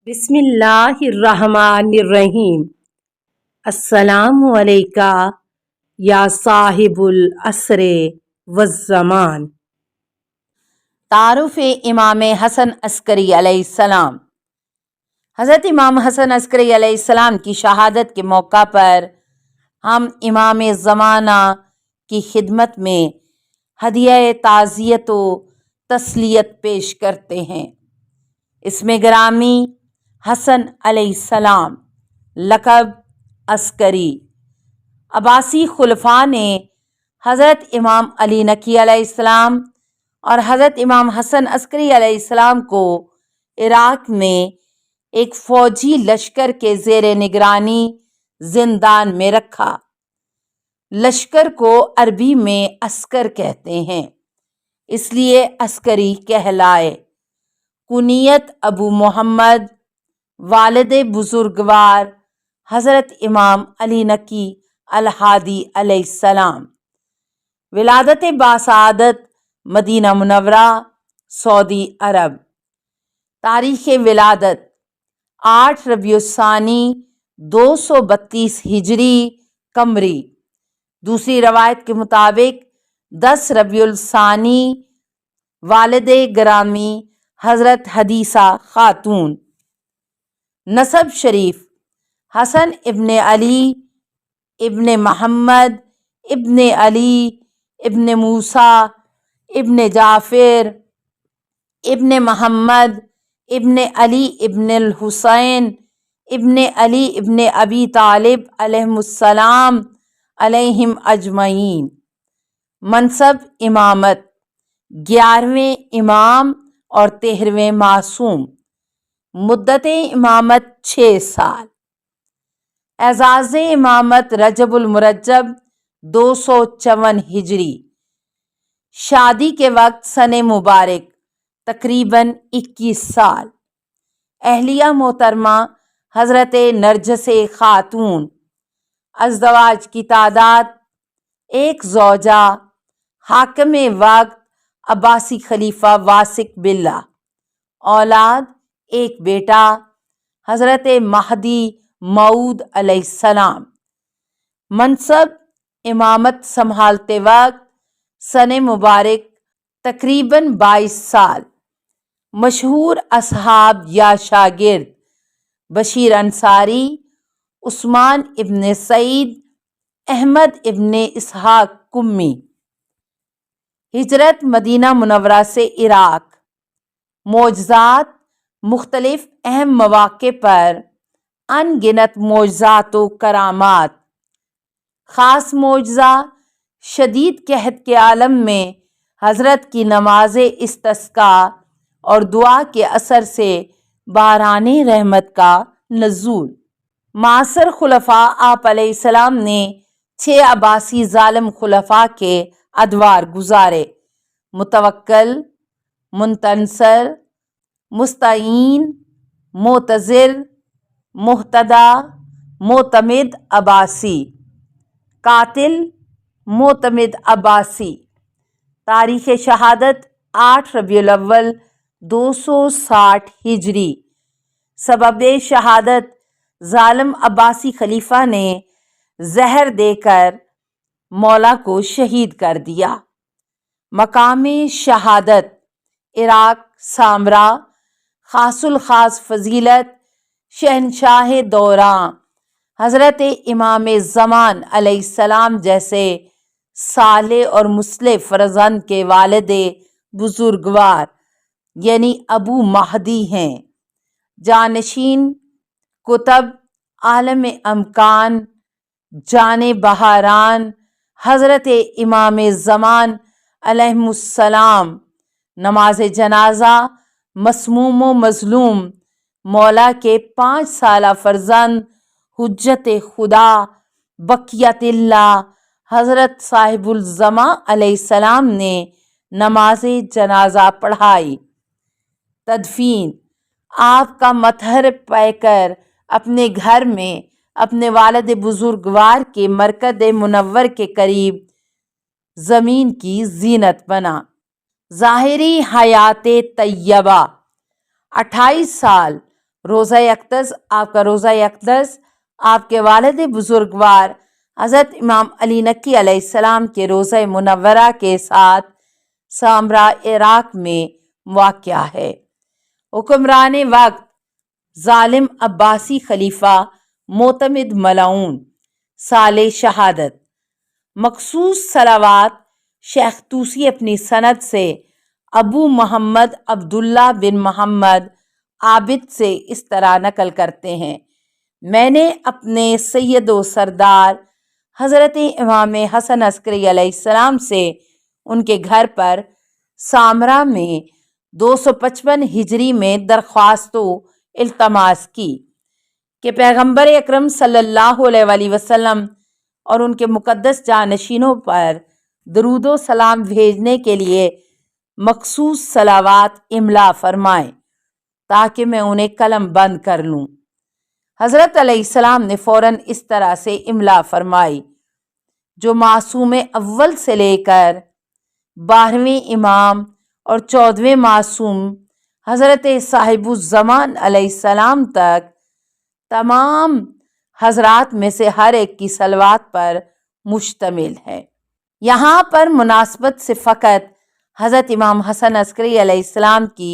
بسم اللہ الرحمن الرحیم۔ السلام علیکہ یا صاحب العصر والزمان۔ تعارف امام حسن عسکری علیہ السلام۔ حضرت امام حسن عسکری علیہ السلام کی شہادت کے موقع پر ہم امام زمانہ کی خدمت میں ہدیہ تعزیت و تسلیت پیش کرتے ہیں۔ اس میں گرامی حسن علیہ السلام لقب عسکری عباسی خلفاء نے حضرت امام علی نقی علیہ السلام اور حضرت امام حسن عسکری علیہ السلام کو عراق میں ایک فوجی لشکر کے زیر نگرانی زندان میں رکھا۔ لشکر کو عربی میں عسکر کہتے ہیں، اس لیے عسکری کہلائے۔ کنیت ابو محمد، والد بزرگوار حضرت امام علی نقی الہادی علیہ السلام۔ ولادت باسعادت مدینہ منورہ سعودی عرب۔ تاریخ ولادت 8 ربیع الثانی 232 ہجری قمری۔ دوسری روایت کے مطابق 10 ربیع الثانی۔ والد گرامی حضرت حدیثہ خاتون۔ نسب شریف حسن ابن علی ابن محمد ابن علی ابن موسیٰ ابن جعفر ابن محمد ابن علی ابن الحسین ابن علی ابن ابی طالب علیہم السلام علیہم اجمعین۔ منصب امامت 11ویں امام اور 13ویں معصوم۔ مدت امامت 6 سال۔ اعزاز امامت رجب المرجب 254 ہجری۔ شادی کے وقت سن مبارک تقریباً 21 سال۔ اہلیہ محترمہ حضرت نرجس خاتون۔ ازدواج کی تعداد 1 زوجہ۔ حاکم وقت عباسی خلیفہ واثق باللہ۔ اولاد 1 بیٹا حضرت مہدی موعود علیہ السلام۔ منصب امامت سنبھالتے وقت سن مبارک تقریباً 22 سال۔ مشہور اصحاب یا شاگرد: بشیر انصاری، عثمان ابن سعید، احمد ابن اسحاق قمی۔ ہجرت مدینہ منورہ سے عراق۔ معجزات: مختلف اہم مواقع پر ان گنت معجزات و کرامات۔ خاص معجزہ: شدید قحط کے عالم میں حضرت کی نماز استسقاء اور دعا کے اثر سے باران رحمت کا نزول۔ معاصر خلفاء: آپ علیہ السلام نے 6 عباسی ظالم خلفاء کے ادوار گزارے: متوکل، منتصر، مستعین، معتذر، مہتدی، معتمد عباسی۔ قاتل: معتمد عباسی۔ تاریخ شہادت 8 ربیع الاول 260 ہجری۔ سبب شہادت: ظالم عباسی خلیفہ نے زہر دے کر مولا کو شہید کر دیا۔ مقام شہادت: عراق سامرا۔ خاص الخاص فضیلت: شہنشاہ دوراں حضرت امام زمان علیہ السلام جیسے صالح اور مصلح فرزند کے والد بزرگوار یعنی ابو مہدی ہیں۔ جانشین: کتب عالم امکان، جان بہاران حضرت امام زمان علیہم السلام۔ نماز جنازہ: مسموم و مظلوم مولا کے 5 سالہ فرزند حجت خدا بقیت اللہ حضرت صاحب الزمان علیہ السلام نے نماز جنازہ پڑھائی۔ تدفین: آپ کا مطہر پے کر اپنے گھر میں اپنے والد بزرگوار کے مرکز منور کے قریب زمین کی زینت بنا۔ ظاہری حیات طیبہ: 28 سال روزہ اقدس، آپ کا روزہ اقدس آپ کے والد بزرگوار حضرت امام علی نقی علیہ السلام کے روزہ منورہ کے ساتھ سامرا عراق میں واقع ہے۔ حکمران وقت ظالم عباسی خلیفہ معتمد ملعون۔ سال شہادت۔ مخصوص صلوات شیخ طوسی اپنی سند سے ابو محمد عبداللہ بن محمد عابد سے اس طرح نقل کرتے ہیں، میں نے اپنے سید و سردار حضرت امام حسن عسکری علیہ السلام سے ان کے گھر پر سامرا میں 255 ہجری میں درخواست و التماس کی کہ پیغمبر اکرم صلی اللہ علیہ وآلہ وسلم اور ان کے مقدس جانشینوں پر درود و سلام بھیجنے کے لیے مخصوص صلوات املا فرمائیں تاکہ میں انہیں قلم بند کر لوں۔ حضرت علیہ السلام نے فوراً اس طرح سے املا فرمائی جو معصوم اول سے لے کر 12ویں امام اور 14ویں معصوم حضرت صاحب الزمان علیہ السلام تک تمام حضرات میں سے ہر ایک کی صلوات پر مشتمل ہے۔ یہاں پر مناسبت سے فقط حضرت امام حسن عسکری علیہ السلام کی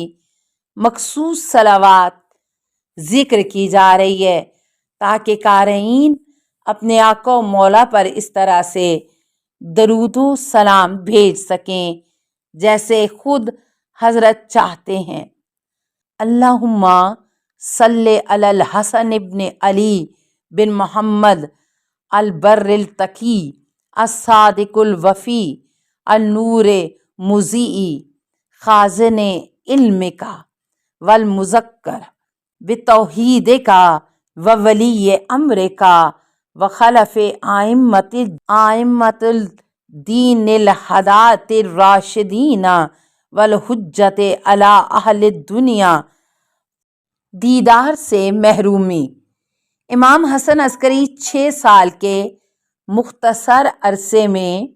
مخصوص صلوات ذکر کی جا رہی ہے تاکہ قارئین اپنے آقا و مولا پر اس طرح سے درود و سلام بھیج سکیں جیسے خود حضرت چاہتے ہیں۔ اللہم صلی علی الحسن ابن علی بن محمد البر التقی الصادق الوفی النور مضیء خازن علم کا والمذکر بتوحید کا وولی امر کا وخلف آئمت الدین الہدات الراشدین والحجت علی اہل الدنیا۔ دیدار سے محرومی۔ امام حسن عسکری 6 سال کے مختصر عرصے میں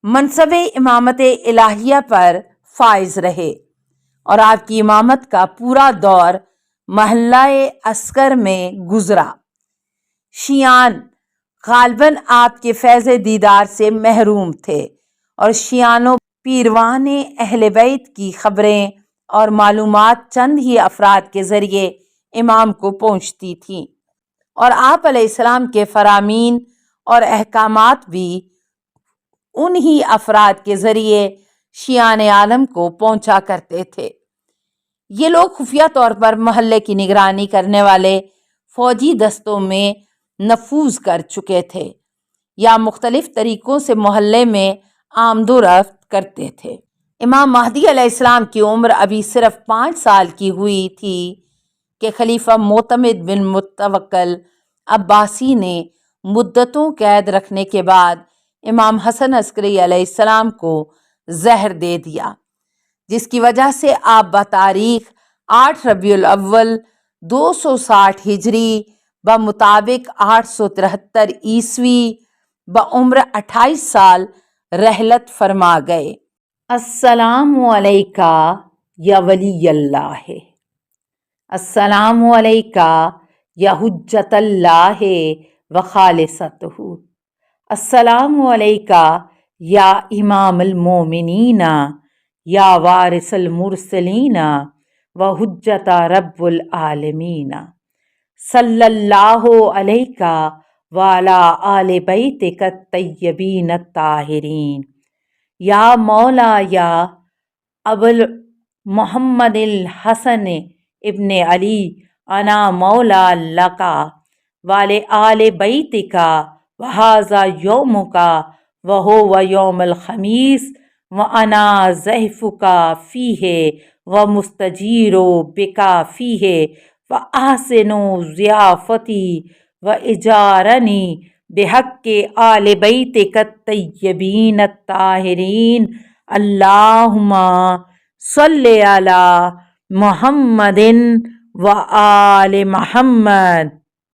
منصب امامت الہیہ پر فائز رہے اور آپ کی امامت کا پورا دور محلہ عسکر میں گزرا۔ شیعان غالباً آپ کے فیض دیدار سے محروم تھے اور شیعان و پیروان اہل بیت کی خبریں اور معلومات چند ہی افراد کے ذریعے امام کو پہنچتی تھیں اور آپ علیہ السلام کے فرامین اور احکامات بھی انہی افراد کے ذریعے شیعان عالم کو پہنچا کرتے تھے۔ یہ لوگ خفیہ طور پر محلے کی نگرانی کرنے والے فوجی دستوں میں نفوذ کر چکے تھے یا مختلف طریقوں سے محلے میں آمد و رفت کرتے تھے۔ امام مہدی علیہ السلام کی عمر ابھی صرف 5 سال کی ہوئی تھی کہ خلیفہ معتمد بن متوکل عباسی نے مدتوں قید رکھنے کے بعد امام حسن عسکری علیہ السلام کو زہر دے دیا، جس کی وجہ سے آپ بتاریخ 8 ربیع الاول 260 ہجری بمطابق 873 عیسوی بعمر 28 سال رحلت فرما گئے۔ السلام علیکہ یا ولی اللہ، السلام علیکہ یا حجت اللہ و خالصتہ، السلام علیکہ یا امام المومنین یا وارث المرسلین و حجت رب العالمین، صلی اللہ علیکہ وعلی آل بیتک الطیبین الطاہرین، یا مولا یا ابو محمد الحسن ابن علی انا مولا لکا وعلی آل بیتکا وہذا یومکا وہو یوم الخمیس وانا ضیفکا فیہ ومستجیر بکا فیہ واحسن ضیافتی واجارنی بحق آل بیتک الطیبین الطاہرین، اللہم صلی علی محمد و آل محمد۔